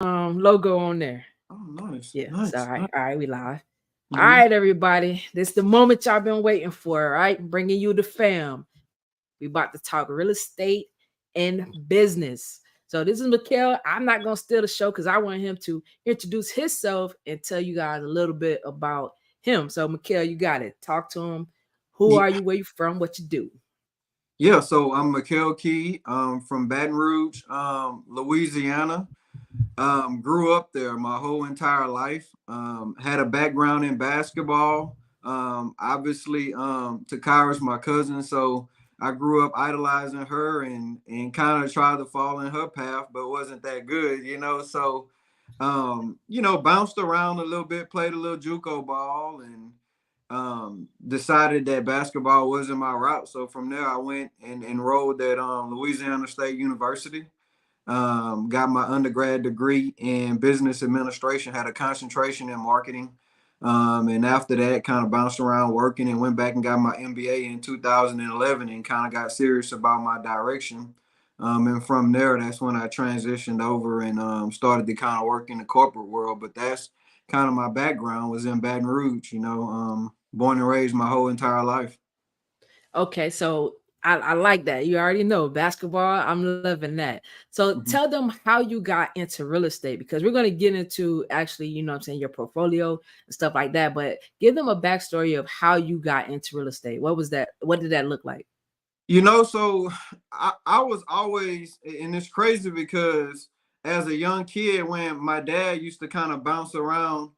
logo on there. Oh, nice, Yeah. So nice, nice. all right, we live. All Mm-hmm. right, everybody. This is the moment y'all been waiting for, all right? Bringing you the fam. We about to talk real estate and business. So this is Mikel. I'm not gonna steal the show because I want him to introduce himself and tell you guys a little bit about him. So Mikel, you got it. Talk to him. Who Yeah, are you? Where you from? What you do? yeah. So I'm Mikel Key, from Baton Rouge, Louisiana. Grew up there my whole entire life. Had a background in basketball. Obviously, Takara's my cousin, so I grew up idolizing her and kind of tried to fall in her path, but wasn't that good, you know. So, bounced around a little bit, played a little JUCO ball, and decided that basketball wasn't my route. So from there, I went and enrolled at Louisiana State University. Got my undergrad degree in business administration, had a concentration in marketing. And after that, kind of bounced around working and went back and got my MBA in 2011 and kind of got serious about my direction. And from there, that's when I transitioned over and started to kind of work in the corporate world. But that's kind of my background was in Baton Rouge, born and raised my whole entire life. Okay, so I like that. You already know basketball. I'm loving that. So tell Mhm. them how you got into real estate because we're gonna get into actually, what I'm saying, your portfolio and stuff like that. But give them a backstory of how you got into real estate. What was that? What did that look like? So I was always, and it's crazy because as a young kid, when my dad used to kind of bounce around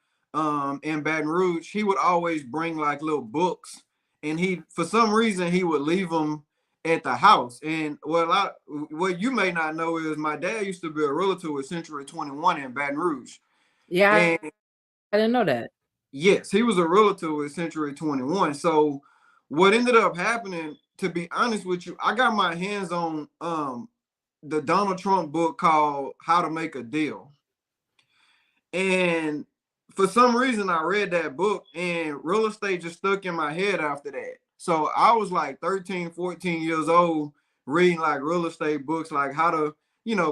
in Baton Rouge, he would always bring like little books, and for some reason, he would leave them at the house. And what you may not know is my dad used to be a realtor with Century 21 in Baton Rouge, Yeah, and I didn't know that. yes, he was a realtor with Century 21. So what ended up happening, to be honest with you, I got my hands on the Donald Trump book called How to Make a Deal. And for some reason I read that book and real estate just stuck in my head after that. So I was like 13, 14 years old reading like real estate books like how to,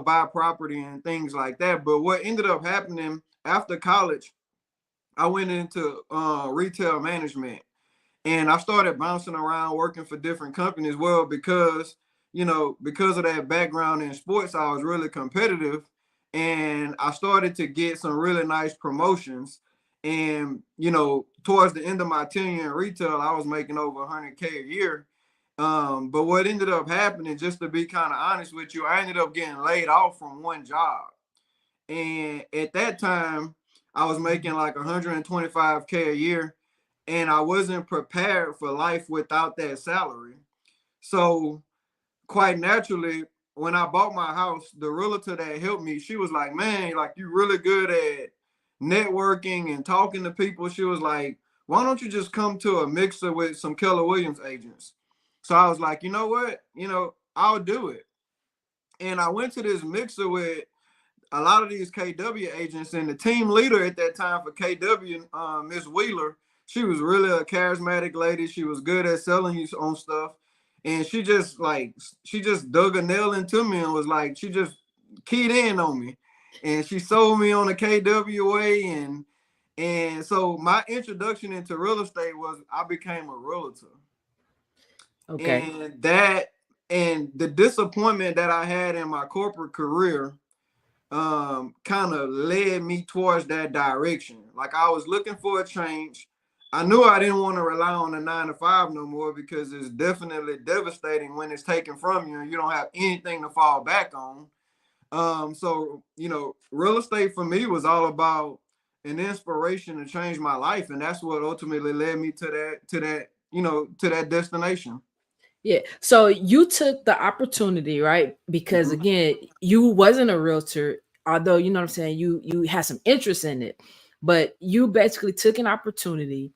buy property and things like that. But what ended up happening after college, I went into retail management and I started bouncing around working for different companies. Well, because of that background in sports, I was really competitive and I started to get some really nice promotions. And, towards the end of my tenure in retail, I was making over 100K a year. But what ended up happening, just to be kind of honest with you, I ended up getting laid off from one job. And at that time, I was making like 125K a year, and I wasn't prepared for life without that salary. So quite naturally, when I bought my house, the realtor that helped me, she was like, "Man, like you really good at networking and talking to people." She was like, "Why don't you just come to a mixer with some Keller Williams agents?" So I was like, "You know what? I'll do it." And I went to this mixer with a lot of these KW agents, and the team leader at that time for KW, Miss Wheeler, she was really a charismatic lady. She was good at selling you on stuff, and she just dug a nail into me and was like, she just keyed in on me, and she sold me on the KWA, and so my introduction into real estate was I became a realtor, Okay. and the disappointment that I had in my corporate career kind of led me towards that direction. Like I was looking for a change. I knew I didn't want to rely on the 9 to 5 no more because it's definitely devastating when it's taken from you and you don't have anything to fall back on. So real estate for me was all about an inspiration to change my life, and that's what ultimately led me to that destination. Yeah. So you took the opportunity, right? Because Mhm. again, you wasn't a realtor, although what I'm saying, you had some interest in it, but you basically took an opportunity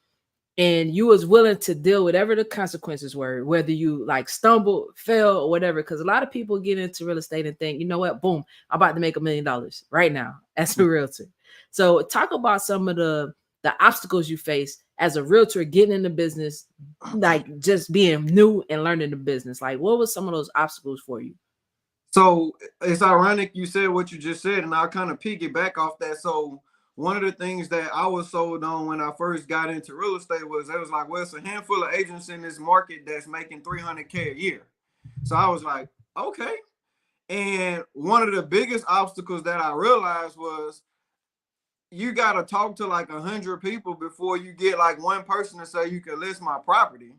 and you was willing to deal with whatever the consequences were, whether you like stumbled, fell, or whatever. Because a lot of people get into real estate and think, you know what, boom, I'm about to make $1 million right now as a realtor. So talk about some of the obstacles you face as a realtor getting in the business, like just being new and learning the business. Like, what was some of those obstacles for you? So it's ironic you said what you just said, and I'll kind of piggyback off that. So one of the things that I was sold on when I first got into real estate was it was like, well, it's a handful of agents in this market that's making 300K a year. So I was like, okay. And one of the biggest obstacles that I realized was you got to talk to like 100 people before you get like one person to say you can list my property.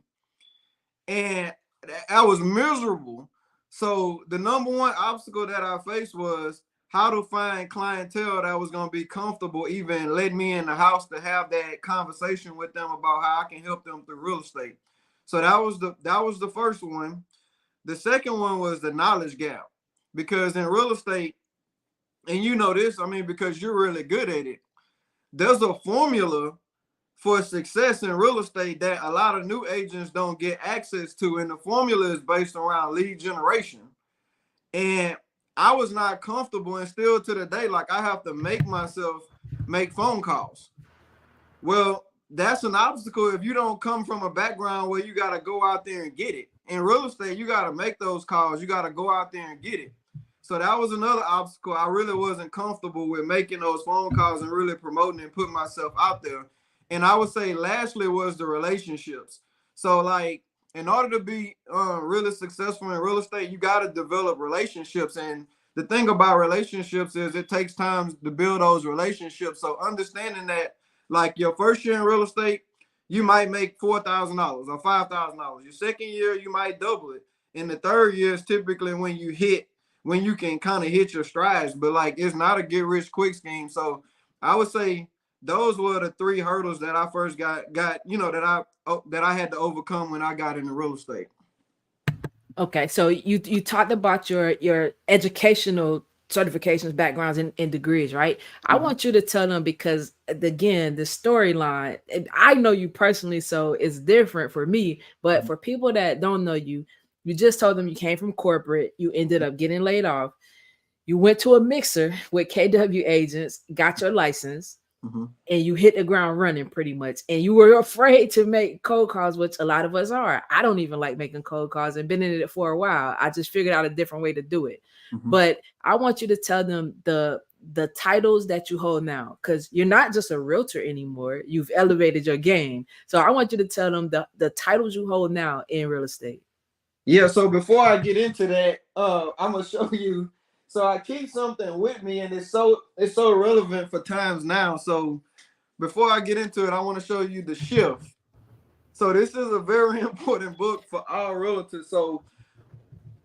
And I was miserable. So the number one obstacle that I faced was how to find clientele that was going to be comfortable even letting me in the house to have that conversation with them about how I can help them through real estate. So that was the first one. The second one was the knowledge gap, because in real estate, and you know this, I mean, because you're really good at it, there's a formula for success in real estate that a lot of new agents don't get access to. And the formula is based around lead generation. And I was not comfortable, and still to the day, like I have to make myself make phone calls. Well, that's an obstacle if you don't come from a background where you got to go out there and get it. In real estate, you got to make those calls. You got to go out there and get it. So that was another obstacle. I really wasn't comfortable with making those phone calls and really promoting and putting myself out there. And I would say lastly was the relationships. So like in order to be really successful in real estate, you got to develop relationships. And the thing about relationships is it takes time to build those relationships. So understanding that like your first year in real estate, you might make $4,000 or $5,000. Your second year, you might double it. And the third year is typically when you can kind of hit your strides, but like it's not a get rich quick scheme. So I would say those were the three hurdles that I first got that I had to overcome when I got into real estate. Okay, so you talked about your educational certifications, backgrounds, and degrees, right? I Mhm. want you to tell them because again, the storyline. I know you personally, so it's different for me. But for people that don't know you, you just told them you came from corporate, you ended up getting laid off, you went to a mixer with KW agents, got your license, Mhm. and you hit the ground running pretty much. And you were afraid to make cold calls, which a lot of us are. I don't even like making cold calls and been in it for a while. I just figured out a different way to do it. Mhm. But I want you to tell them the titles that you hold now, because you're not just a realtor anymore. You've elevated your game. So I want you to tell them the titles you hold now in real estate. Yeah, so before I get into that, I'm gonna show you. So I keep something with me, and it's so relevant for times now. So before I get into it, I want to show you the shift. So this is a very important book for all realtors. So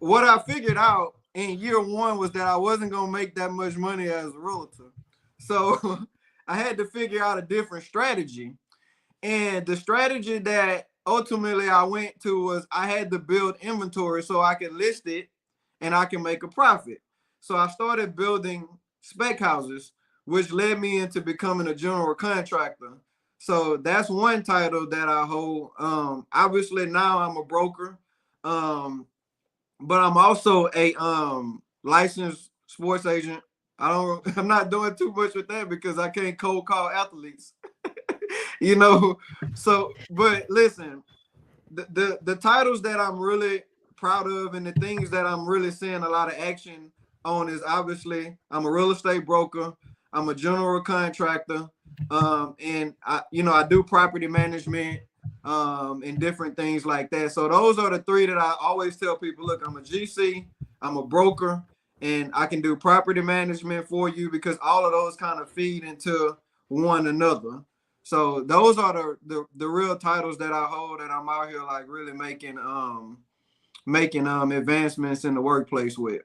what I figured out in year one was that I wasn't gonna make that much money as a realtor. So I had to figure out a different strategy. And the strategy that ultimately I went to was I had to build inventory so I could list it and I can make a profit. So I started building spec houses, which led me into becoming a general contractor. So that's one title that I hold. Obviously now I'm a broker, um, but I'm also a licensed sports agent. I'm not doing too much with that because I can't cold call athletes. you know. So, but listen, the titles that I'm really proud of and the things that I'm really seeing a lot of action on is obviously I'm a real estate broker, I'm a general contractor, and I do property management, and different things like that. So those are the three that I always tell people. Look, I'm a GC, I'm a broker, and I can do property management for you because all of those kind of feed into one another. So those are the real titles that I hold that I'm out here like really making advancements in the workplace with.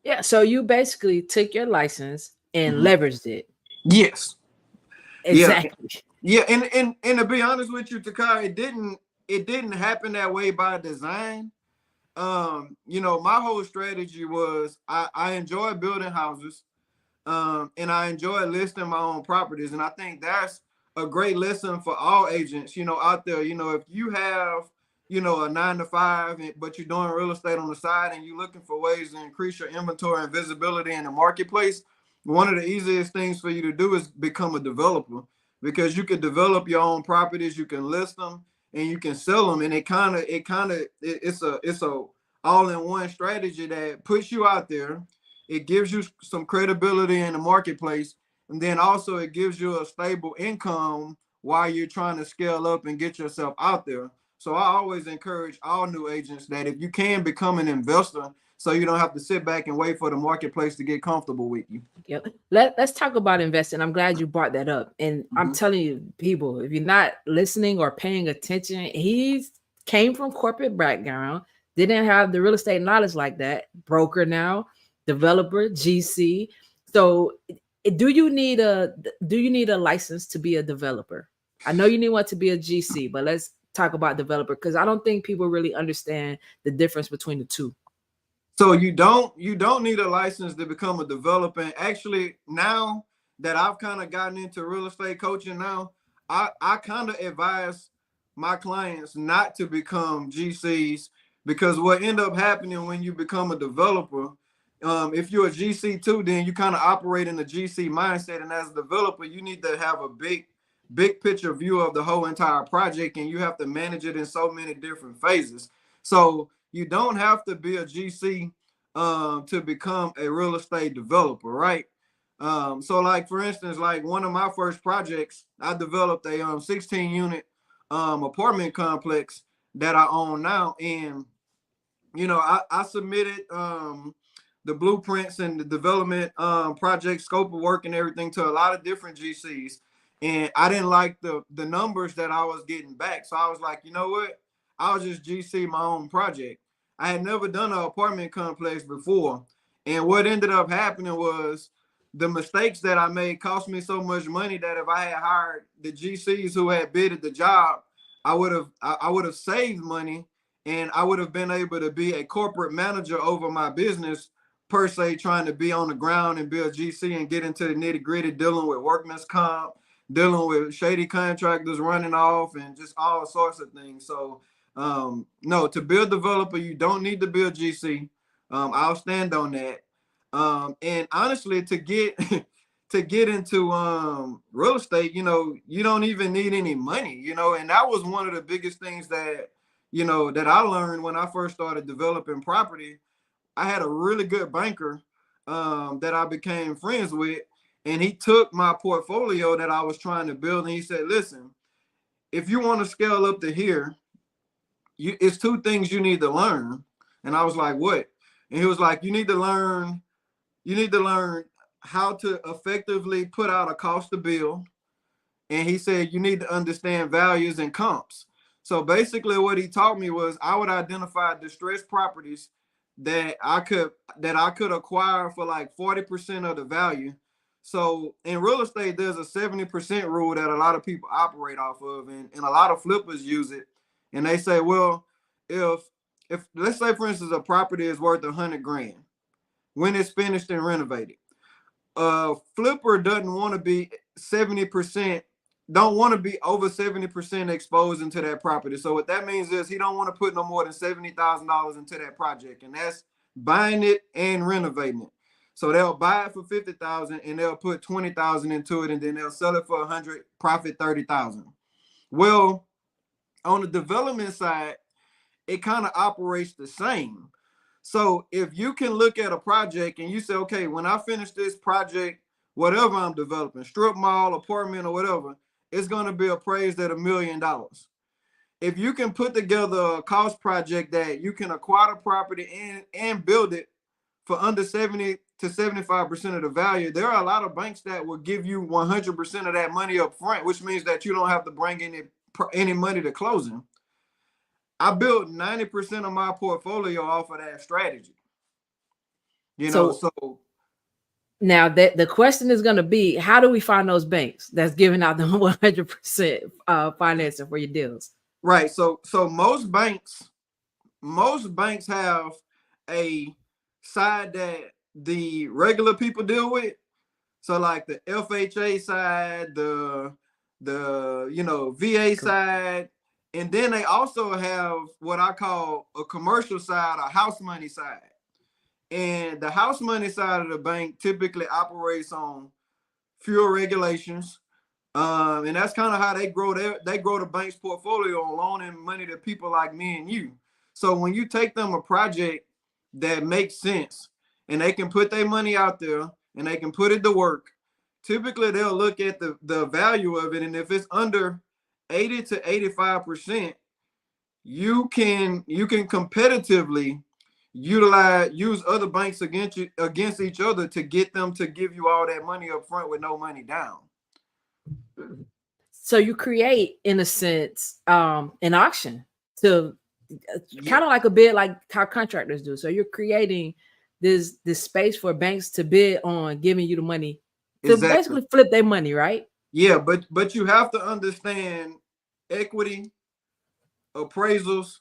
Yeah. So you basically took your license and Mhm. leveraged it. Yes. Yeah. Exactly. Yeah. And to be honest with you, Takai, it didn't happen that way by design. My whole strategy was I enjoy building houses. And I enjoy listing my own properties. And I think that's a great lesson for all agents, out there. If you have, a 9 to 5, but you're doing real estate on the side and you're looking for ways to increase your inventory and visibility in the marketplace, one of the easiest things for you to do is become a developer because you can develop your own properties, you can list them and you can sell them. And it's a all-in-one strategy that puts you out there. It gives you some credibility in the marketplace, and then also it gives you a stable income while you're trying to scale up and get yourself out there. So I always encourage all new agents that if you can become an investor, so you don't have to sit back and wait for the marketplace to get comfortable with you. Yep. Let's talk about investing. I'm glad you brought that up. And I'm Mhm. telling you, people, if you're not listening or paying attention, he's came from corporate background, didn't have the real estate knowledge like that. Broker now, developer, GC. So do you need a license to be a developer? I know you need one to be a GC, but let's talk about developer because I don't think people really understand the difference between the two. So you don't need a license to become a developer. And actually, now that I've kind of gotten into real estate coaching now, I kind of advise my clients not to become GCs, because what end up happening when you become a developer, if you're a GC too, then you kind of operate in the GC mindset. And as a developer, you need to have a big picture view of the whole entire project, and you have to manage it in so many different phases. So you don't have to be a GC to become a real estate developer, right? So like for instance, like one of my first projects, I developed a 16 unit apartment complex that I own now. And I submitted the blueprints and the development project scope of work and everything to a lot of different GCs. And I didn't like the numbers that I was getting back. So I was like, you know what? I'll just GC my own project. I had never done an apartment complex before. And what ended up happening was the mistakes that I made cost me so much money that if I had hired the GCs who had bidded the job, I would have saved money, and I would have been able to be a corporate manager over my business per se, trying to be on the ground and be a GC and get into the nitty gritty, dealing with workman's comp, dealing with shady contractors running off, and just all sorts of things. So, no, to be a developer, you don't need to be a GC. I'll stand on that. And honestly, to get to get into real estate, you don't even need any money, and that was one of the biggest things that I learned when I first started developing property. I had a really good banker that I became friends with, and he took my portfolio that I was trying to build, and he said, "Listen, if you want to scale up to here, it's two things you need to learn." And I was like, "What?" And he was like, "You need to learn how to effectively put out a cost to build." And he said, you need to understand values and comps. So basically what he taught me was I would identify distressed properties that I could acquire for like 40% of the value. So in real estate, there's a 70% rule that a lot of people operate off of, and a lot of flippers use it. And they say, well, if if let's say for instance a property is worth 100 grand when it's finished and renovated, flipper doesn't want to be 70%, don't want to be over 70% exposed into that property. So what that means is he don't want to put no more than $70,000 into that project, and that's buying it and renovating it. So they'll buy it for 50,000 and they'll put 20,000 into it, and then they'll sell it for 100, profit 30,000. Well, on the development side, it kind of operates the same. So if you can look at a project and you say, okay, when I finish this project, whatever I'm developing, strip mall, apartment, or whatever, it's going to be appraised at $1 million. If you can put together a cost project that you can acquire the property and build it for under 70 to 75% of the value, there are a lot of banks that will give you 100% of that money up front, which means that you don't have to bring any money to closing. I built 90% of my portfolio off of that strategy. So So now that the question is going to be, how do we find those banks that's giving out the 100% financing for your deals? right. So most banks have a side that the regular people deal with. So like the FHA side, the VA side, and then they also have what I call a commercial side, a house money side. And the house money side of the bank typically operates on fewer regulations. And that's kind of how they grow the bank's portfolio on loaning money to people like me and you. So when you take them a project that makes sense and they can put their money out there and they can put it to work, typically they'll look at the value of it. And if it's under 80 to 85%, you can competitively use other banks against each other to get them to give you all that money up front with no money down. So you create, in a sense, an auction to Yeah, kind of like a bid, like how contractors do. So you're creating this space for banks to bid on giving you the money to exactly. basically flip their money, right? Yeah, but you have to understand equity, appraisals,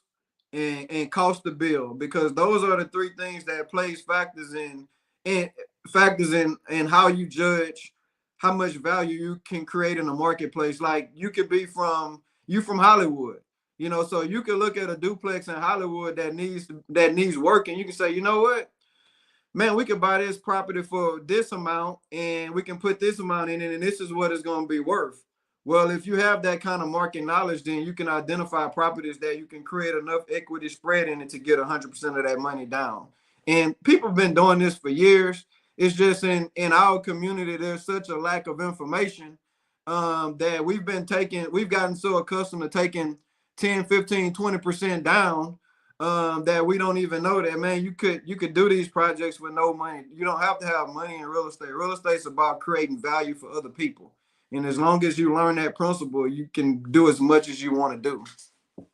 and cost to build, because those are the three things that plays in factors in how you judge how much value you can create in the marketplace. Like you could be from Hollywood, so you can look at a duplex in Hollywood that needs work, and you can say, you know what, man, we can buy this property for this amount and we can put this amount in it, and this is what it's going to be worth. Well, if you have that kind of market knowledge, then you can identify properties that you can create enough equity spread in it to get 100% of that money down. And people have been doing this for years. It's just in our community, there's such a lack of information, that we've gotten so accustomed to taking 10, 15, 20% down, that we don't even know that, man, you could do these projects with no money. You don't have to have money in real estate. Real estate's about creating value for other people. And as long as you learn that principle, you can do as much as you want to do.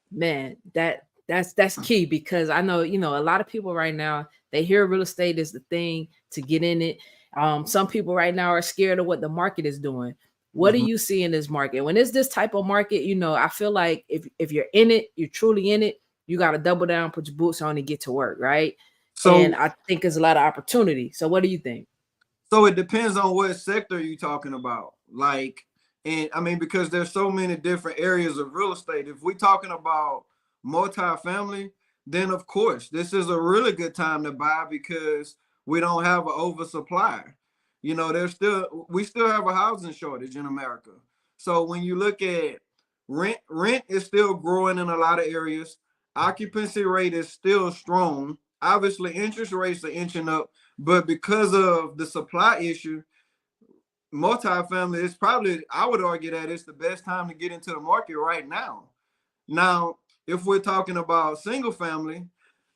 Man, that's key, because I know, a lot of people right now, they hear real estate is the thing to get in it. Some people right now are scared of what the market is doing. What do Mhm. you see in this market? When it's this type of market, I feel like if you're in it, you're truly in it, you got to double down, put your boots on, and get to work, right? And So I think there's a lot of opportunity. So what do you think? So it depends on what sector you're talking about. Like, and I mean, because there's so many different areas of real estate. If we're talking about multifamily, then of course this is a really good time to buy because we don't have an oversupply. We still have a housing shortage in America. So when you look at rent is still growing in a lot of areas. Occupancy rate is still strong. Obviously, interest rates are inching up, but because of the supply issue, multifamily is probably, I would argue that it's the best time to get into the market right now. Now, if we're talking about single family,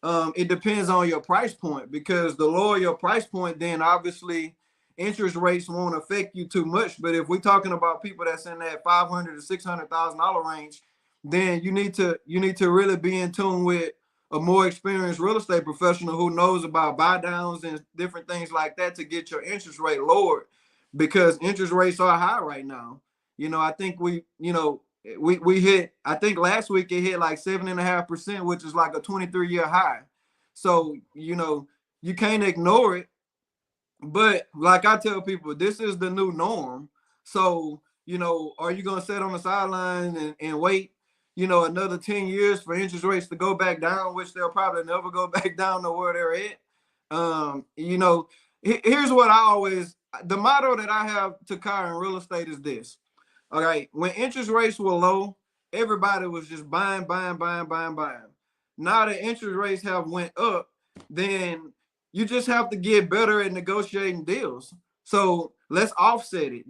it depends on your price point, because the lower your price point, then obviously interest rates won't affect you too much. But if we're talking about people that's in that $500 to $600,000 range, then you need to really be in tune with a more experienced real estate professional who knows about buy downs and different things like that to get your interest rate lowered, because interest rates are high right now. I think we hit, I think last week it hit like 7.5%, which is like a 23-year high. So, you can't ignore it. But like I tell people, this is the new norm. So, are you going to sit on the sideline and wait, another 10 years for interest rates to go back down, which they'll probably never go back down to where they're at? Here's what the motto that I have to car in real estate is this. All right. When interest rates were low, everybody was just buying, buying, buying, buying, buying. Now that interest rates have went up, then you just have to get better at negotiating deals. So let's offset it.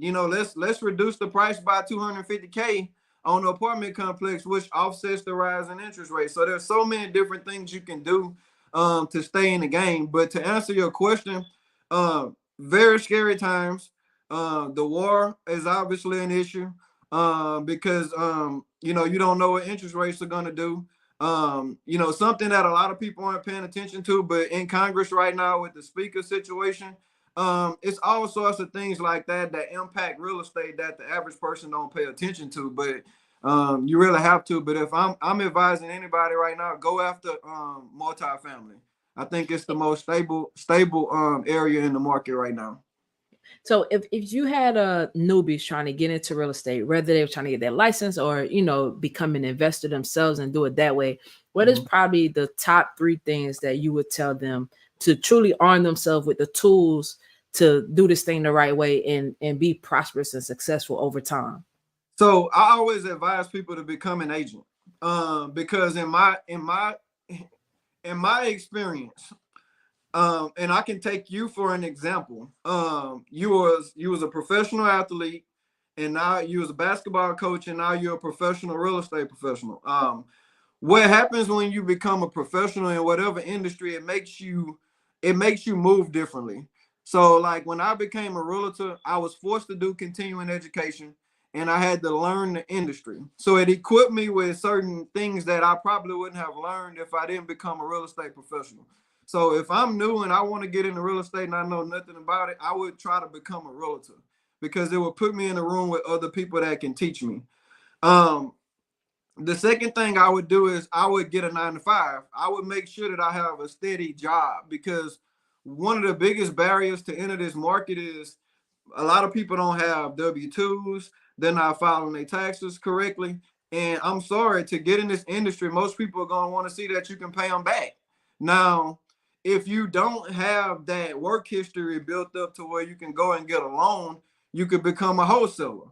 Let's reduce the price by 250K on the apartment complex, which offsets the rise in interest rates. So there's so many different things you can do, to stay in the game. But to answer your question, very scary times. The war is obviously an issue, because you don't know what interest rates are going to do. Something that a lot of people aren't paying attention to, but in Congress right now with the speaker situation, it's all sorts of things like that impact real estate that the average person don't pay attention to. But you really have to. But if I'm advising anybody right now, go after multifamily. I think it's the most stable area in the market right now. So if you had newbies trying to get into real estate, whether they were trying to get their license or become an investor themselves and do it that way, what is Mhm. probably the top three things that you would tell them to truly arm themselves with the tools to do this thing the right way and be prosperous and successful over time? So I always advise people to become an agent, because in my in my experience, and I can take you for an example. You was a professional athlete, and now you was a basketball coach, and now you're a professional real estate professional. What happens when you become a professional in whatever industry, it makes you move differently. So like when I became a realtor, I was forced to do continuing education, and I had to learn the industry. So it equipped me with certain things that I probably wouldn't have learned if I didn't become a real estate professional. So if I'm new and I want to get into real estate and I know nothing about it, I would try to become a realtor because it would put me in a room with other people that can teach me. Um, the second thing I would do is I would get a 9 to 5. I would make sure that I have a steady job because one of the biggest barriers to enter this market is a lot of people don't have W-2s. They're not filing their taxes correctly. And I'm sorry, to get in this industry, most people are going to want to see that you can pay them back. Now, if you don't have that work history built up to where you can go and get a loan, you could become a wholesaler.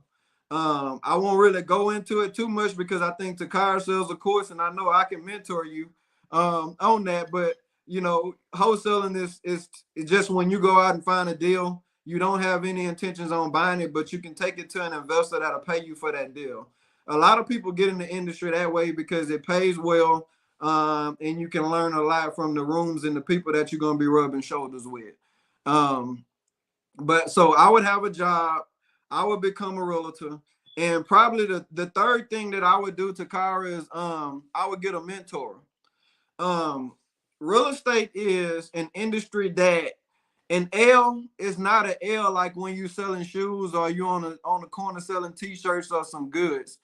I won't really go into it too much because I think Takara sells a course and I know I can mentor you on that. But wholesaling is just when you go out and find a deal, you don't have any intentions on buying it, but you can take it to an investor that'll pay you for that deal. A lot of people get in the industry that way because it pays well, and you can learn a lot from the rooms and the people that you're going to be rubbing shoulders with. Um, but so I would have a job, I would become a realtor, and probably the third thing that I would do to Kyra is I would get a mentor. Um, Real estate is an industry that an L is not an L like when you selling shoes or you on the corner selling t-shirts or some goods.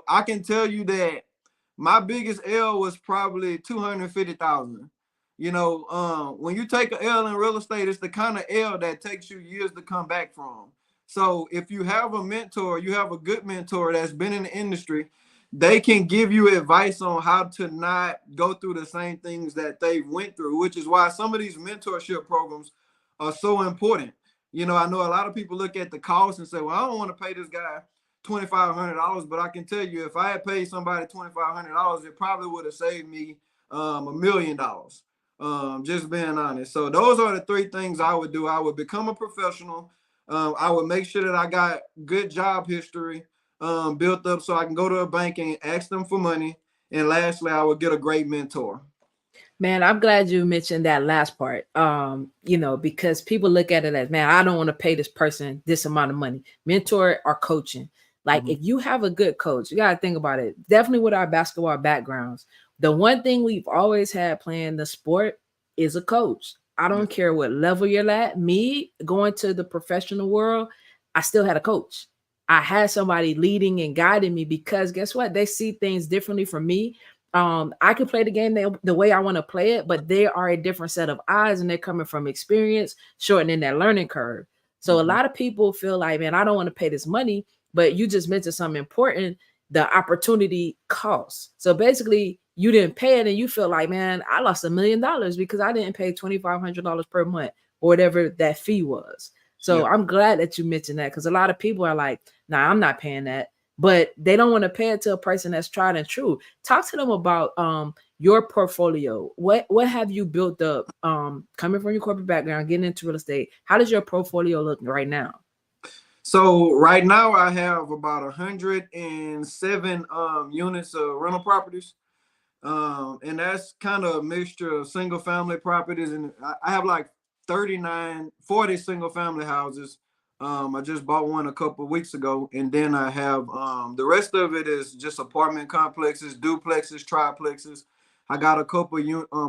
I can tell you that my biggest L was probably 250,000. When you take a L in real estate, it's the kind of L that takes you years to come back from. So if you have a mentor, you have a good mentor that's been in the industry, they can give you advice on how to not go through the same things that they went through, which is why some of these mentorship programs are so important. I know a lot of people look at the cost and say, well, I don't want to pay this guy $2,500, but I can tell you if I had paid somebody $2,500, it probably would have saved me $1 million. Just being honest. So those are the three things I would do. I would become a professional. I would make sure that I got good job history built up so I can go to a bank and ask them for money. And lastly, I would get a great mentor. Man, I'm glad you mentioned that last part. Because people look at it as, man, I don't want to pay this person this amount of money. Mentor or coaching. Like, Mhm. if you have a good coach, you got to think about it. Definitely with our basketball backgrounds, the one thing we've always had playing the sport is a coach. I Yeah. don't care what level you're at. Me going to the professional world, I still had a coach. I had somebody leading and guiding me because guess what? They see things differently from me. I can play the game the way I want to play it, but they are a different set of eyes and they're coming from experience, shortening that learning curve. So a Mhm. lot of people feel like, man, I don't want to pay this money, but you just mentioned something important, the opportunity cost. So basically you didn't pay it and you feel like, man, I lost $1 million because I didn't pay $2,500 per month or whatever that fee was. So Yeah. I'm glad that you mentioned that because a lot of people are like, nah, I'm not paying that, but they don't want to pay it to a person that's tried and true. Talk to them about your portfolio. What have you built up coming from your corporate background, getting into real estate? How does your portfolio look right now? So right now I have about 107 units of rental properties. And that's kind of a mixture of single family properties, and I have like 40 single family houses. I just bought one a couple of weeks ago, and then I have the rest of it is just apartment complexes, duplexes, triplexes. I got a couple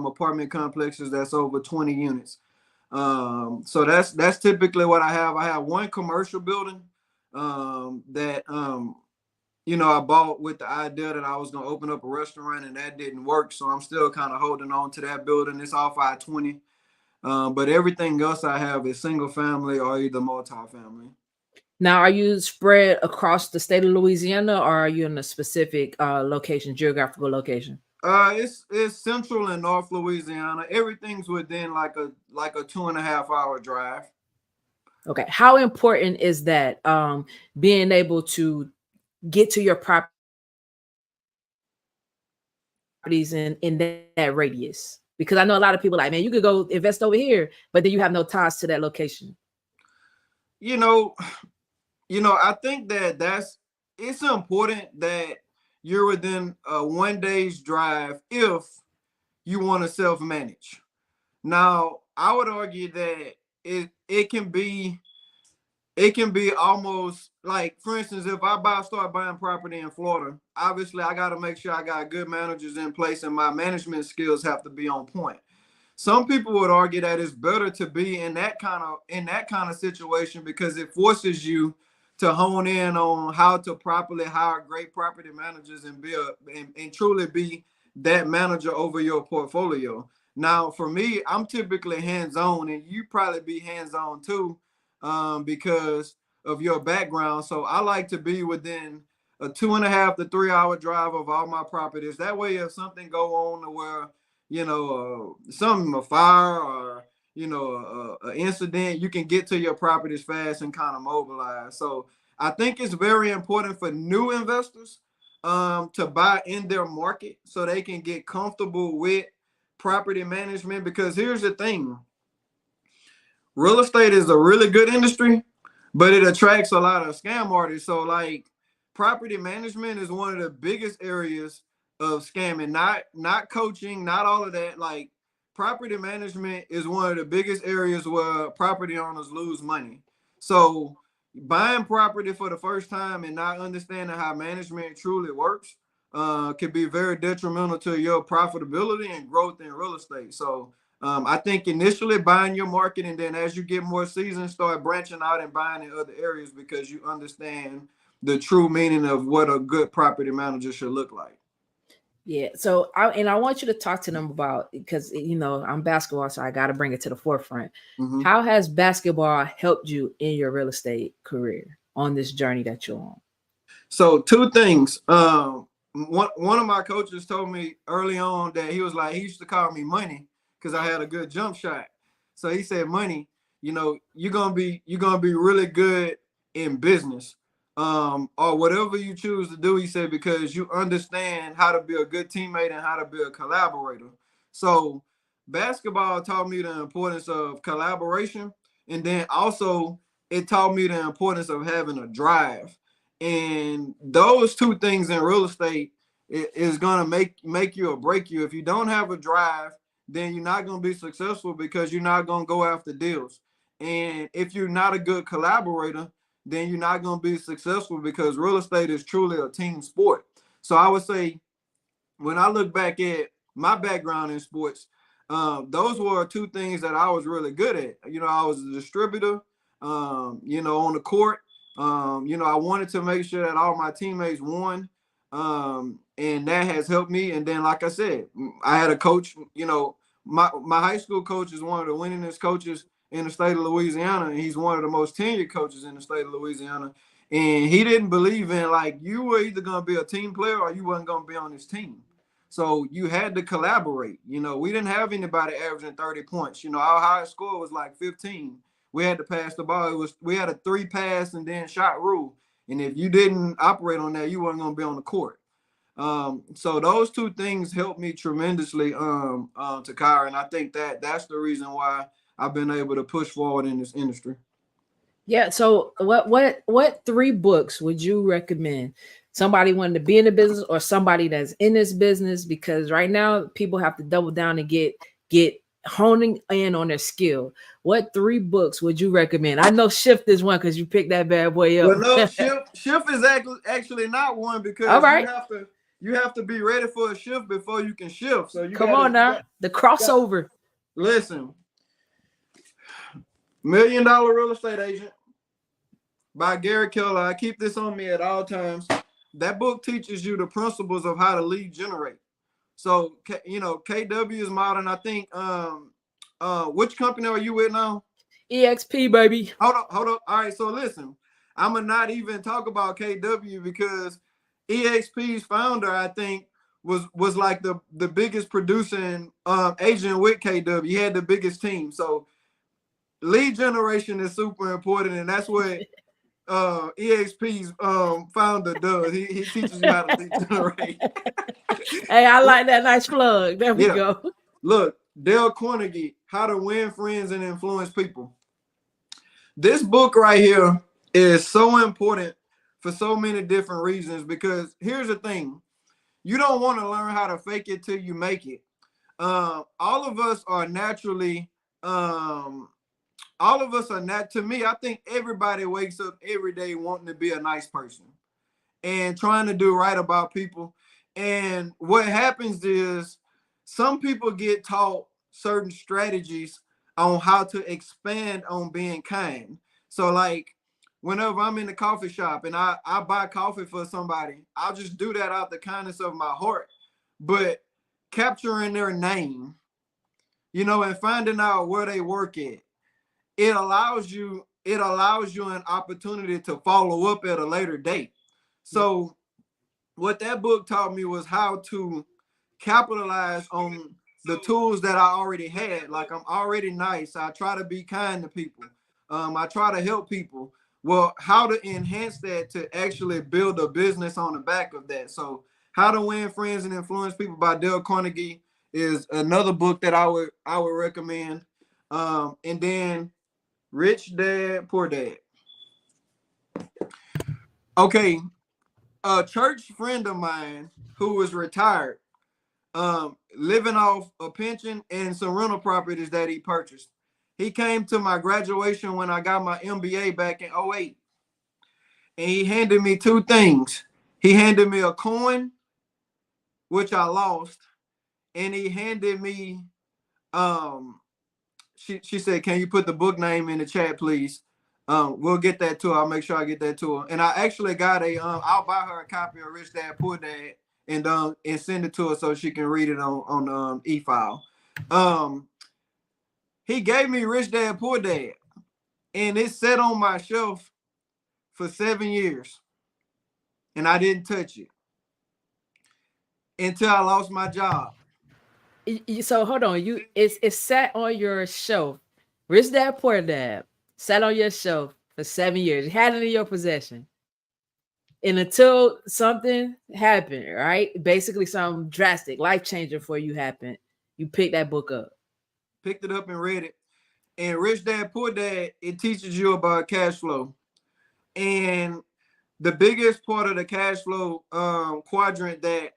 apartment complexes that's over 20 units. So that's typically what I have. I have one commercial building that I bought with the idea that I was gonna open up a restaurant, and that didn't work. So I'm still kind of holding on to that building. It's off I-20, but everything else I have is single family or either multi-family. Now, are you spread across the state of Louisiana or are you in a specific location, geographical location? It's central and North Louisiana. Everything's within like a 2.5 hour drive. Okay. How important is that being able to get to your properties in that radius? Because I know a lot of people like, man, you could go invest over here, but then you have no ties to that location. You know, I think it's important that you're within a 1 day's drive if you want to self-manage. Now, I would argue that it can be almost like, for instance, if I start buying property in Florida, obviously I got to make sure I got good managers in place and my management skills have to be on point. Some people would argue that it's better to be in that kind of situation because it forces you to hone in on how to properly hire great property managers and and truly be that manager over your portfolio. Now, for me, I'm typically hands-on, and you probably be hands-on too, because of your background. So I like to be within a 2.5 to 3 hour drive of all my properties. That way, if something go on to where something, a fire or an incident, you can get to your properties fast and kind of mobilize. So I think it's very important for new investors to buy in their market so they can get comfortable with property management. Because here's the thing, real estate is a really good industry, but it attracts a lot of scam artists. So like, property management is one of the biggest areas of scamming. Not coaching, not all of that. Like, property management is one of the biggest areas where property owners lose money. So buying property for the first time and not understanding how management truly works can be very detrimental to your profitability and growth in real estate. So I think initially buying your market, and then as you get more seasoned, start branching out and buying in other areas because you understand the true meaning of what a good property manager should look like. Yeah. So I want you to talk to them about, because I'm basketball, so I got to bring it to the forefront. Mm-hmm. How has basketball helped you in your real estate career on this journey that you're on? So two things. One of my coaches told me early on that he was like, he used to call me Money because I had a good jump shot. So he said, Money, you're gonna be really good in business, or whatever you choose to do. He said, because you understand how to be a good teammate and how to be a collaborator. So basketball taught me the importance of collaboration, and then also it taught me the importance of having a drive. And those two things in real estate is gonna make you or break you. If you don't have a drive, then you're not gonna be successful because you're not gonna go after deals. And if you're not a good collaborator, then you're not gonna be successful because real estate is truly a team sport. So I would say, when I look back at my background in sports, those were two things that I was really good at. I was a distributor, on the court. I wanted to make sure that all my teammates won, and that has helped me. And then, like I said, I had a coach. My high school coach is one of the winningest coaches in the state of Louisiana, and he's one of the most tenured coaches in the state of Louisiana. And he didn't believe in, like, you were either going to be a team player or you wasn't going to be on this team. So you had to collaborate. We didn't have anybody averaging 30 points. Our highest score was like 15. We had to pass the ball. We had a 3 pass and then shot rule. And if you didn't operate on that, you weren't going to be on the court. So those two things helped me tremendously, to Kyra. And I think that's the reason why I've been able to push forward in this industry. Yeah. So what 3 books would you recommend somebody wanting to be in the business or somebody that's in this business? Because right now people have to double down and get honing in on their skill. What 3 books would you recommend? I know Shift is one because you picked that bad boy up. Well, no, shift is actually not one, because All right. you have to be ready for a shift before you can shift. So you Come on now. The crossover. Listen, $1 Million Real Estate Agent by Gary Keller. I keep this on me at all times. That book teaches you the principles of how to lead generate. So, KW is modern. I think, which company are you with now? EXP, baby. Hold up. All right, so listen, I'm gonna not even talk about KW because EXP's founder, I think, was like the biggest producing agent with KW. He had the biggest team. So lead generation is super important, and that's what EXP's founder does. He teaches you how to lead generate. Hey, I like that. Nice plug. There we go. Look, Dale Carnegie, How to Win Friends and Influence People. This book right here is so important for so many different reasons, because here's the thing. You don't want to learn how to fake it till you make it. All of us are naturally, all of us are not, to me, I think everybody wakes up every day wanting to be a nice person and trying to do right about people. And what happens is some people get taught certain strategies on how to expand on being kind. So like whenever I'm in the coffee shop and I buy coffee for somebody, I'll just do that out the kindness of my heart. But capturing their name, and finding out where they work at, it allows you an opportunity to follow up at a later date. So what that book taught me was how to capitalize on the tools that I already had. Like, I'm already nice. I try to be kind to people. I try to help people. Well, how to enhance that to actually build a business on the back of that. So, How to Win Friends and Influence People by Dale Carnegie is another book that I would recommend. And then Rich Dad, Poor Dad. Okay, a church friend of mine who was retired, living off a pension and some rental properties that he purchased. He came to my graduation when I got my MBA back in '08, and he handed me two things. He handed me a coin, which I lost, and he handed me, um, she said, "Can you put the book name in the chat, please?" We'll get that to her. I'll make sure I get that to her. And I actually got I'll buy her a copy of Rich Dad Poor Dad and send it to her so she can read it on e-file. He gave me Rich Dad Poor Dad, and it sat on my shelf for 7 years, and I didn't touch it until I lost my job. So hold on, it's sat on your shelf. Rich Dad Poor Dad sat on your shelf for 7 years. You had it in your possession, and until something happened, right? Basically, something drastic, life changing for you happened. You picked that book up. Picked it up and read it. And Rich Dad Poor Dad, it teaches you about cash flow. And the biggest part of the cash flow quadrant that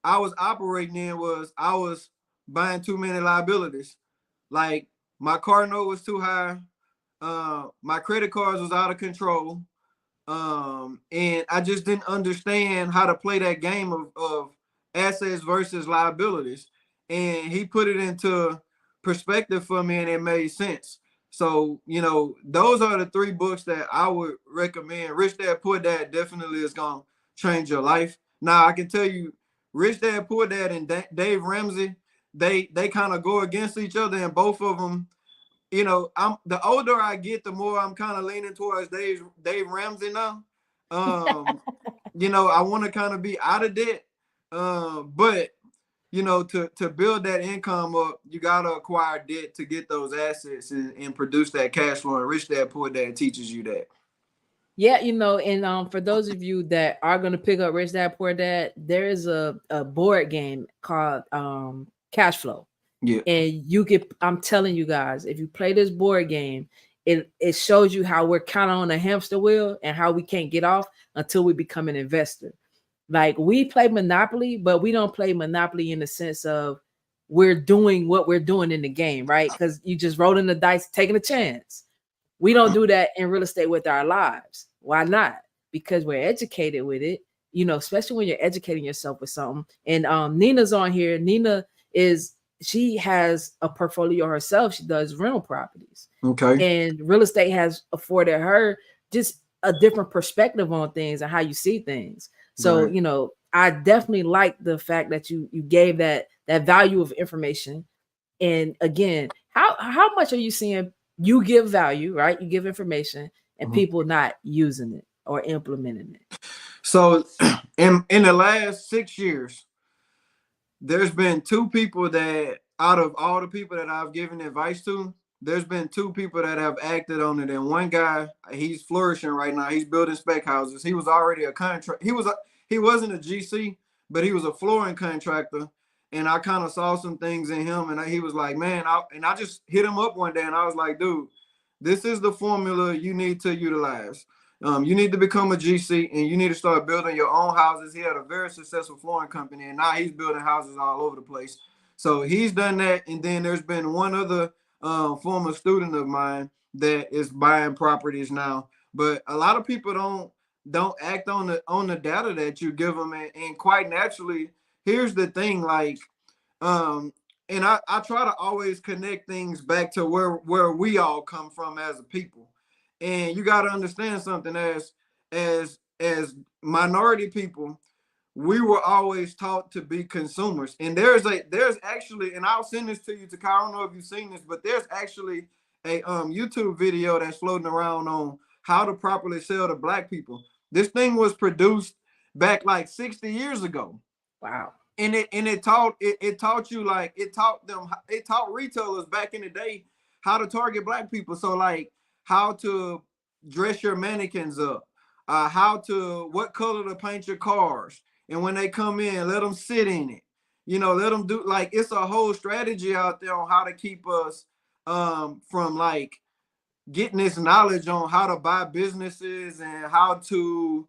I was operating in was I was buying too many liabilities. Like, my car note was too high. My credit cards was out of control. And I just didn't understand how to play that game of assets versus liabilities. And he put it into perspective for me, and it made sense. So, those are the three books that I would recommend. Rich Dad Poor Dad definitely is going to change your life. Now, I can tell you, Rich Dad Poor Dad and Dave Ramsey, they kind of go against each other, and both of them, I'm the older I get, the more I'm kind of leaning towards Dave Ramsey now. I want to kind of be out of debt. But to build that income up, you gotta acquire debt to get those assets and produce that cash flow. And Rich Dad Poor Dad teaches you that. Yeah, and for those of you that are gonna pick up Rich Dad Poor Dad, there is a board game called Cash Flow. Yeah. And I'm telling you guys, if you play this board game, it shows you how we're kind of on a hamster wheel and how we can't get off until we become an investor. Like, we play Monopoly, but we don't play Monopoly in the sense of we're doing what we're doing in the game, right? Because you just rolling the dice, taking a chance. We don't do that in real estate with our lives. Why not? Because we're educated with it, especially when you're educating yourself with something. And Nina's on here. She has a portfolio herself. She does rental properties. Okay. And real estate has afforded her just a different perspective on things and how you see things. So, right. I definitely like the fact that you gave that value of information. And again, how much are you seeing you give value, right? You give information and people not using it or implementing it. So in the last 6 years, there's been two people that, out of all the people that I've given advice to, there's been two people that have acted on it. And one guy, he's flourishing right now. He's building spec houses. He was already a contract. He wasn't a GC, but he was a flooring contractor. and I kind of saw some things in him, and he was like, man, I just hit him up one day, and I was like, dude, this is the formula you need to utilize. You need to become a GC, and you need to start building your own houses. He had a very successful flooring company, and now he's building houses all over the place. So he's done that, and then there's been one other former student of mine that is buying properties now. But a lot of people don't act on the data that you give them, and quite naturally, here's the thing, like um and I try to always connect things back to where we all come from as a people. And you got to understand something, as minority people, we were always taught to be consumers. And there's actually, and I'll send this to you, to I don't know if you've seen this, but there's actually a YouTube video that's floating around on how to properly sell to black people. This thing was produced back like 60 years ago. Wow. And it taught you, like, it taught retailers back in the day how to target black people. So like how to dress your mannequins up, what color to paint your cars, and when they come in, let them sit in it. Let them do, like, it's a whole strategy out there on how to keep us from like getting this knowledge on how to buy businesses and how to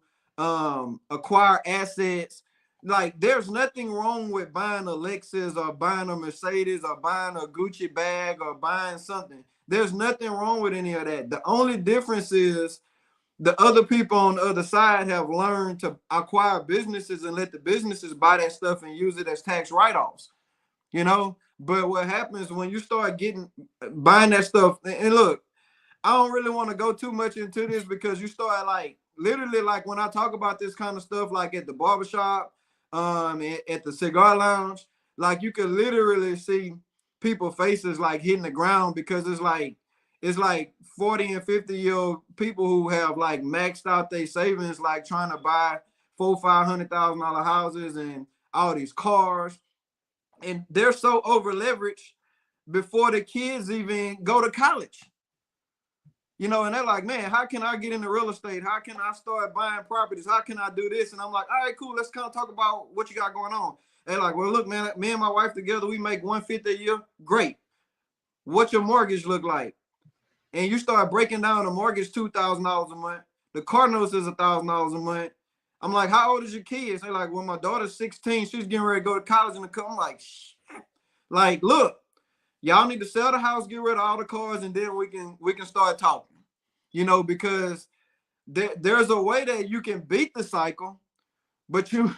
acquire assets. Like, there's nothing wrong with buying a Lexus or buying a Mercedes or buying a Gucci bag or buying something. There's nothing wrong with any of that. The only difference is the other people on the other side have learned to acquire businesses and let the businesses buy that stuff and use it as tax write-offs. But what happens when you start buying that stuff, and look, I don't really want to go too much into this, because you start, like, literally, like, when I talk about this kind of stuff, like at the barbershop, at the cigar lounge, like, you can literally see people faces like hitting the ground, because it's like 40 and 50-year-old people who have like maxed out their savings, like trying to buy $400,000-$500,000 houses and all these cars, and they're so over leveraged before the kids even go to college. And they're like, man, how can I get into real estate? How can I start buying properties? How can I do this? And I'm like, all right, cool. Let's kind of talk about what you got going on. They're like, well, look, man, me and my wife together, we make $150 a year. Great. What's your mortgage look like? And you start breaking down the mortgage, $2,000 a month. The car notes is $1,000 a month. I'm like, how old is your kids? They're like, well, my daughter's 16. She's getting ready to go to college in the car. I'm like, shit. Like, look, y'all need to sell the house, get rid of all the cars, and then we can start talking. Because there's a way that you can beat the cycle, but you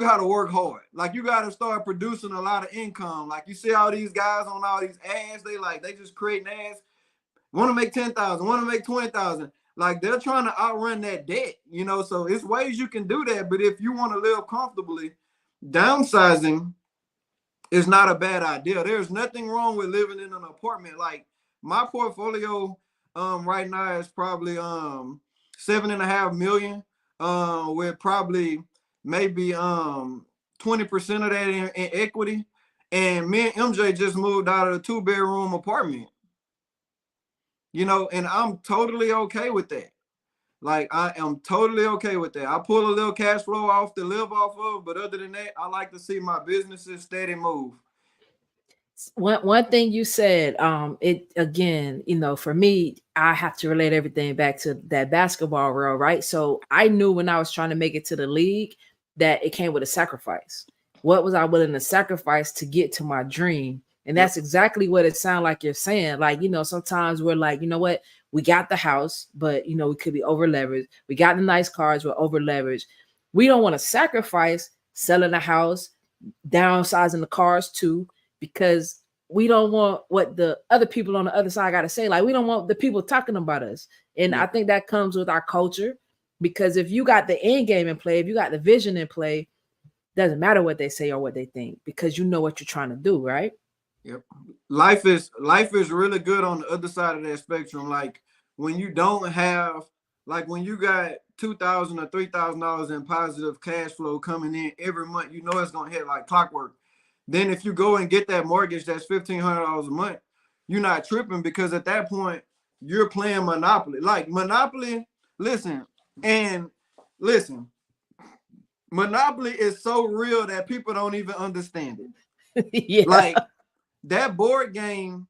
got to work hard. Like, you got to start producing a lot of income. Like, you see all these guys on all these ads, they just creating ads, want to make 10,000, want to make 20,000. Like, they're trying to outrun that debt, so it's ways you can do that. But if you want to live comfortably, downsizing is not a bad idea. There's nothing wrong with living in an apartment. Like, my portfolio right now is probably $7.5 million, with probably maybe 20% of that in equity. And me and MJ just moved out of a 2-bedroom apartment. And I'm totally okay with that. Like, I am totally okay with that. I pull a little cash flow off to live off of, but other than that, I like to see my businesses steady move. One thing you said, it again, for me, I have to relate everything back to that basketball world, right? So I knew when I was trying to make it to the league that it came with a sacrifice. What was I willing to sacrifice to get to my dream? And that's exactly what it sounds like you're saying. Like, sometimes we're like, you know what, we got the house, but we could be over leveraged. We got the nice cars, we're over leveraged. We don't want to sacrifice selling the house, downsizing the cars too, because we don't want what the other people on the other side got to say. Like, we don't want the people talking about us. And I think that comes with our culture, because if you got the end game in play, if you got the vision in play, doesn't matter what they say or what they think, because you know what you're trying to do, right? Yep. Life is really good on the other side of that spectrum. Like, when you don't have, like, when you got $2,000 or $3,000 in positive cash flow coming in every month, it's gonna hit like clockwork. Then if you go and get that mortgage that's $1,500 a month, you're not tripping, because at that point you're playing Monopoly. Like, Monopoly, listen, Monopoly is so real that people don't even understand it. Yeah. Like that board game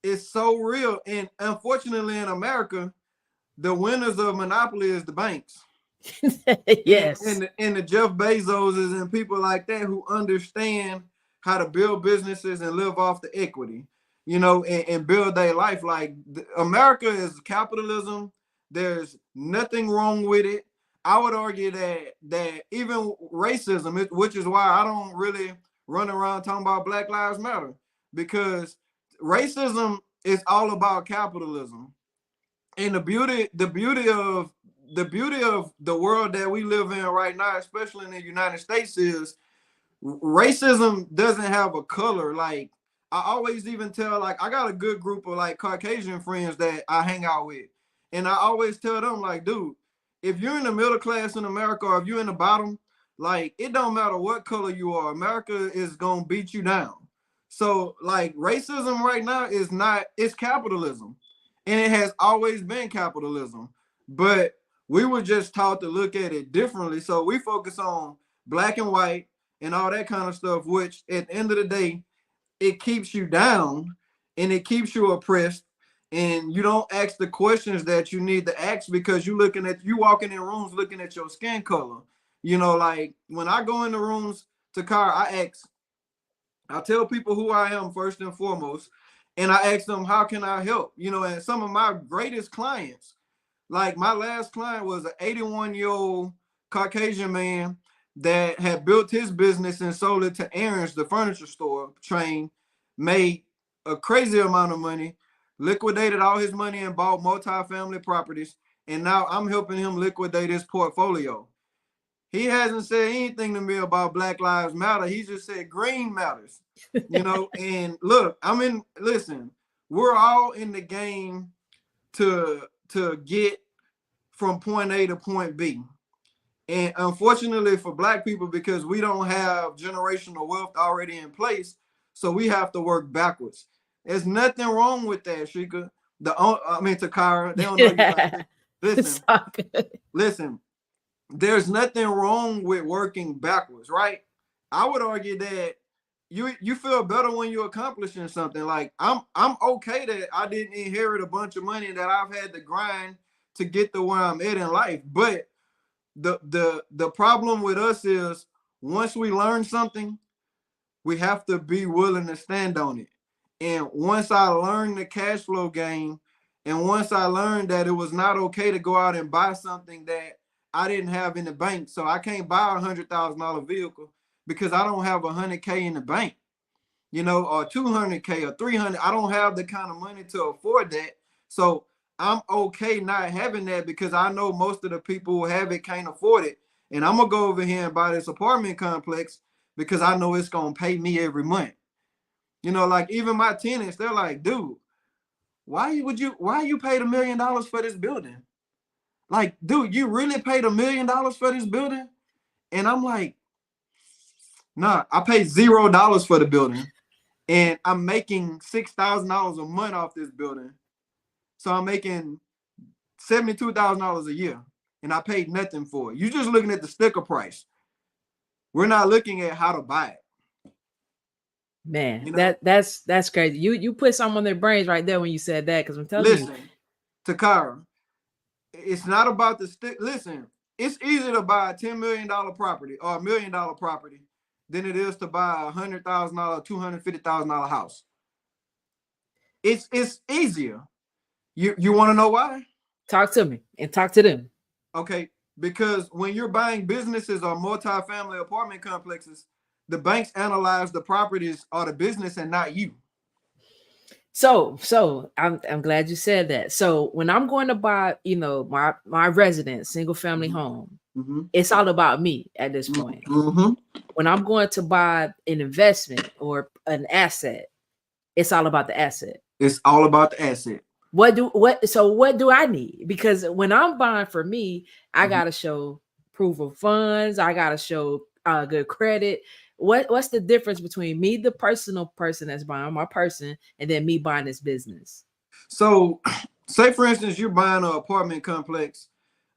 is so real. And unfortunately in America, the winners of Monopoly is the banks. And Yes. the Jeff Bezoses and people like that who understand how to build businesses and live off the equity, and build their life. Like America is capitalism. There's nothing wrong with it. I would argue that even racism, which is why I don't really run around talking about Black Lives Matter, because racism is all about capitalism. And the beauty of the world that we live in right now, especially in the United States, is racism doesn't have a color. Like I always even tell, like I got a good group of like Caucasian friends that I hang out with, and I always tell them like, dude, if you're in the middle class in America or if you're in the bottom, like it don't matter what color you are, America is gonna beat you down. So like racism right now is not, it's capitalism, and it has always been capitalism, but we were just taught to look at it differently. So we focus on black and white and all that kind of stuff, which at the end of the day, it keeps you down and it keeps you oppressed. And you don't ask the questions that you need to ask because you walking in rooms looking at your skin color. Like when I go in the rooms to car, I tell people who I am first and foremost, and I ask them, how can I help? And some of my greatest clients, like my last client was an 81-year-old Caucasian man that had built his business and sold it to Aaron's, the furniture store chain, made a crazy amount of money, liquidated all his money and bought multi-family properties. And now I'm helping him liquidate his portfolio. He hasn't said anything to me about Black Lives Matter. He just said green matters, and look, listen, we're all in the game to get from point A to point B. And unfortunately for Black people, because we don't have generational wealth already in place, so we have to work backwards. There's nothing wrong with that, Shika. Takara, they don't know you like this. Listen, Stop it. listen. There's nothing wrong with working backwards, right? I would argue that you feel better when you're accomplishing something. Like I'm okay that I didn't inherit a bunch of money, that I've had to grind to get to where I'm at in life. But the problem with us is once we learn something, we have to be willing to stand on it. And once I learned the cash flow game, and once I learned that it was not okay to go out and buy something that I didn't have in the bank, so I can't buy $100,000 vehicle because I don't have $100K in the bank, or 200K or 300. I don't have the kind of money to afford that. So I'm okay not having that because I know most of the people who have it can't afford it. And I'm gonna go over here and buy this apartment complex because I know it's gonna pay me every month. Like even my tenants, they're like, dude, why you paid $1 million for this building? Like, dude, you really paid $1 million for this building? And I'm like, nah, I paid $0 for the building, and I'm making $6,000 a month off this building. So I'm making $72,000 a year, and I paid nothing for it. You're just looking at the sticker price. We're not looking at how to buy it. Man, that's crazy. You put something on their brains right there when you said that, because I'm telling you. Listen, Takara, it's not about the stick. Listen, it's easier to buy a $10 million property or $1 million property than it is to buy a $100,000, $250,000 house. It's easier. You want to know why? Talk to me and talk to them. Okay, because when you're buying businesses or multi-family apartment complexes, the banks analyze the properties or the business and not you. So I'm glad you said that. So when I'm going to buy, my residence, single family home, it's all about me at this point. When I'm going to buy an investment or an asset, it's all about the asset. It's all about the asset. What do I need? Because when I'm buying for me, I gotta show proof of funds. I gotta show good credit. What's the difference between me, the personal person that's buying my person, and then me buying this business? So, say for instance, you're buying an apartment complex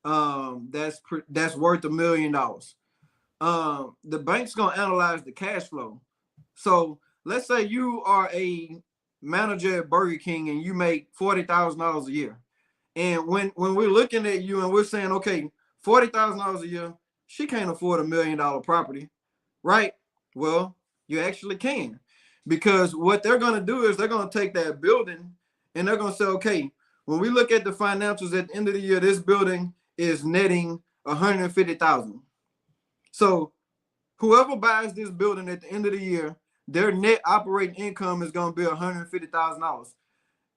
that's worth $1 million. The bank's gonna analyze the cash flow. So let's say you are a manager at Burger King and you make $40,000 a year. And when we're looking at you and we're saying, okay, $40,000 a year, she can't afford $1 million property, right? Well, you actually can, because what they're going to do is they're going to take that building and they're going to say, okay, when we look at the financials at the end of the year, this building is netting 150,000. So whoever buys this building at the end of the year, their net operating income is going to be $150,000.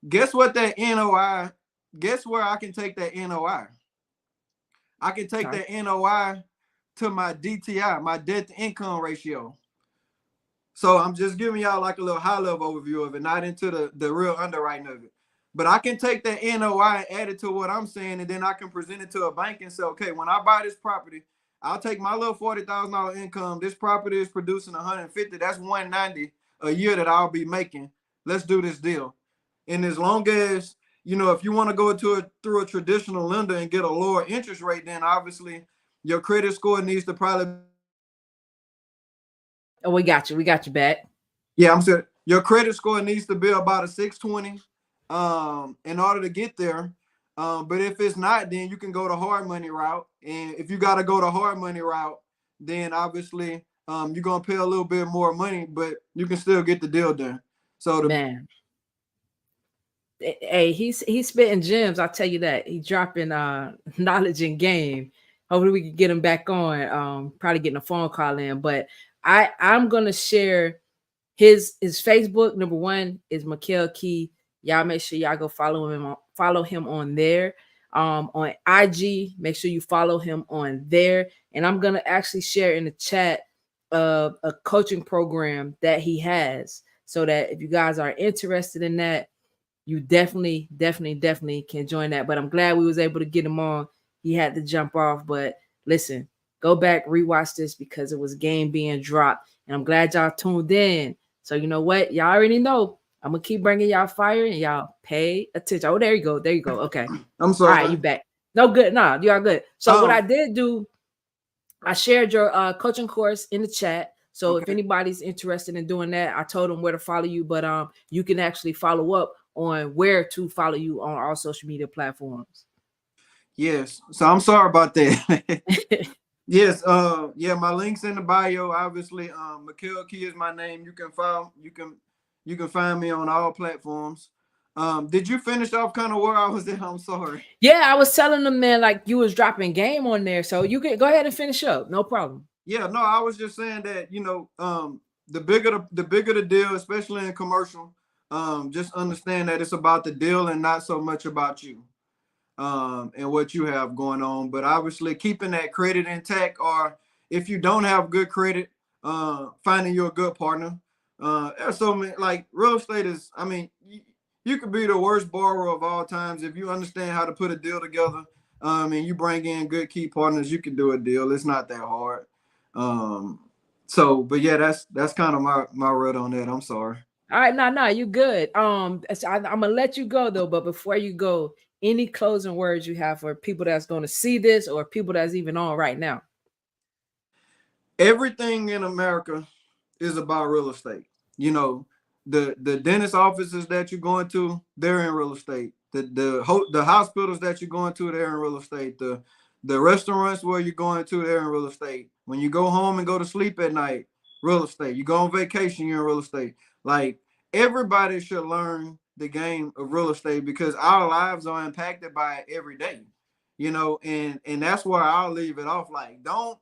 Guess what that NOI? Guess where I can take that NOI? I can take Okay. that NOI to my DTI, my debt to income ratio. So I'm just giving y'all like a little high level overview of it, not into the real underwriting of it. But I can take that NOI and add it to what I'm saying, and then I can present it to a bank and say, okay, when I buy this property, I'll take my little $40,000 income. This property is producing 150. That's 190 a year that I'll be making. Let's do this deal. And as long as, if you want to go through a traditional lender and get a lower interest rate, then obviously your credit score needs to probably be about a 620. Oh, we got you. We got you back. Yeah, I'm saying your credit score needs to be about a 620 in order to get there. But if it's not, then you can go the hard money route. And if you got to go the hard money route, then obviously you're going to pay a little bit more money, but you can still get the deal done. So Man. Hey, he's spitting gems. I'll tell you that. He dropping knowledge in game. Hopefully we can get him back on. Probably getting a phone call in. But I'm gonna share his Facebook. Number one is Mikel Key. Y'all make sure y'all go follow him on there. On IG, make sure you follow him on there. And I'm gonna actually share in the chat a coaching program that he has, so that if you guys are interested in that, you definitely can join that. But I'm glad we was able to get him on. He had to jump off, but listen, go back, rewatch this because it was game being dropped, and I'm glad y'all tuned in. So you know what, y'all already know. I'm gonna keep bringing y'all fire, and y'all pay attention. Oh, there you go, there you go. Okay, I'm all right, sorry. you back. No good, nah, you are good. So what I Um, did do, I shared your coaching course in the chat. So if okay. anybody's interested in doing that, I told them where to follow you, but you can actually follow up on where to follow you on all social media platforms. Yes. So I'm sorry about that. Yes, yeah, my link's in the bio. Obviously, Mikel Key is my name. You can find me on all platforms. Did you finish off kind of where I was at? I'm sorry. Yeah, I was telling them, man, like you was dropping game on there, so you can go ahead and finish up, no problem. Yeah, no, I was just saying that, the bigger the deal, especially in commercial, just understand that it's about the deal and not so much about you. And what you have going on. But obviously, keeping that credit intact, or if you don't have good credit, finding you a good partner. There's so many, like real estate is. I mean, you could be the worst borrower of all times if you understand how to put a deal together. And you bring in good key partners, you can do a deal. It's not that hard. Um, but yeah, that's kind of my word on that. I'm sorry. All right, nah, you good. I'm gonna let you go though, but before you go, any closing words you have for people that's going to see this or people that's even on right now? Everything in America is about real estate. You know, the dentist offices that you're going to, they're in real estate. The hospitals that you're going to, they're in real estate. The restaurants where you're going to, they're in real estate. When you go home and go to sleep at night, real estate. You go on vacation, you're in real estate. Like everybody should learn the game of real estate because our lives are impacted by it every day. And that's where I'll leave it off. Like don't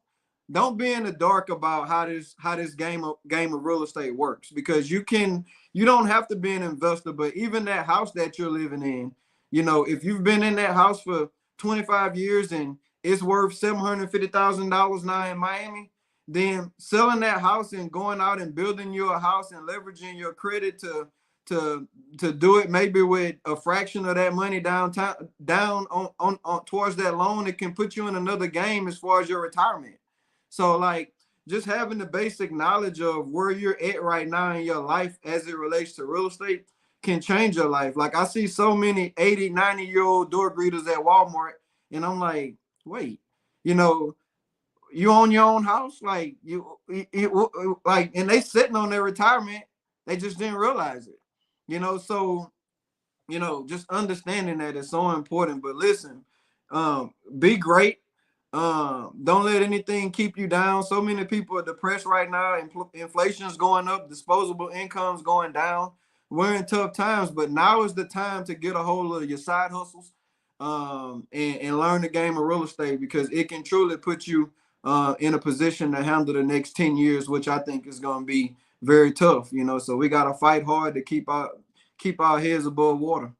be in the dark about how this game of real estate works, because you don't have to be an investor, but even that house that you're living in, if you've been in that house for 25 years and it's worth $750,000 now in Miami, then selling that house and going out and building you a house and leveraging your credit to to do it maybe with a fraction of that money down on towards that loan, it can put you in another game as far as your retirement. So like just having the basic knowledge of where you're at right now in your life as it relates to real estate can change your life. Like I see so many 80, 90-year-old door greeters at Walmart, and I'm like, wait, you know, you own your own house, like you like, and they sitting on their retirement. They just didn't realize it. So just understanding that is so important. But listen, be great. Don't let anything keep you down. So many people are depressed right now. Inflation's going up, disposable income's going down. We're in tough times, but now is the time to get a hold of your side hustles, and learn the game of real estate, because it can truly put you in a position to handle the next 10 years, which I think is going to be very tough. So we got to fight hard to keep our heads above water.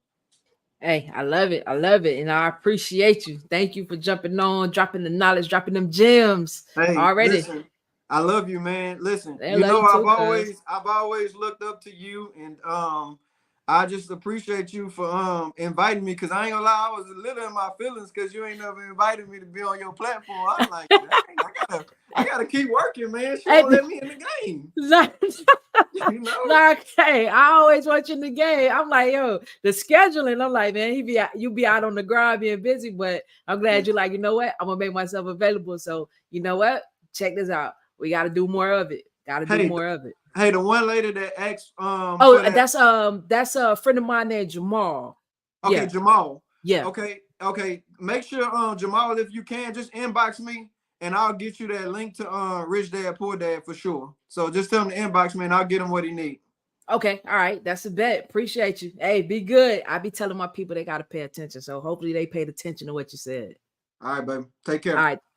Hey, I love it. I love it. And I appreciate you. Thank you for jumping on, dropping the knowledge, dropping them gems Hey, already. listen, I love you, man. Listen, I love you I've too, cuz. always looked up to you, and I just appreciate you for inviting me, because I ain't gonna lie, I was a little in my feelings because you ain't never invited me to be on your platform. I'm like, dang, I gotta keep working, man. She won't Hey, let me in the game. like, you know? like, hey, I always watch in the game. I'm like, yo, the scheduling. I'm like, man, you be out on the grind being busy, but I'm glad you're like, you know what? I'm gonna make myself available. So you know what? Check this out. We got to do more of it. Got to do Hey, more of it. hey, the one lady that asked Oh, for that. that's a friend of mine named Jamal. Okay, Yeah, Jamal. yeah. Okay. Make sure, Jamal, if you can, just inbox me, and I'll get you that link to Rich Dad Poor Dad for sure. So just tell him to inbox me, and I'll get him what he needs. Okay, all right. That's a bet. Appreciate you. Hey, be good. I be telling my people they gotta pay attention. So hopefully they paid attention to what you said. All right, baby. Take All care. right.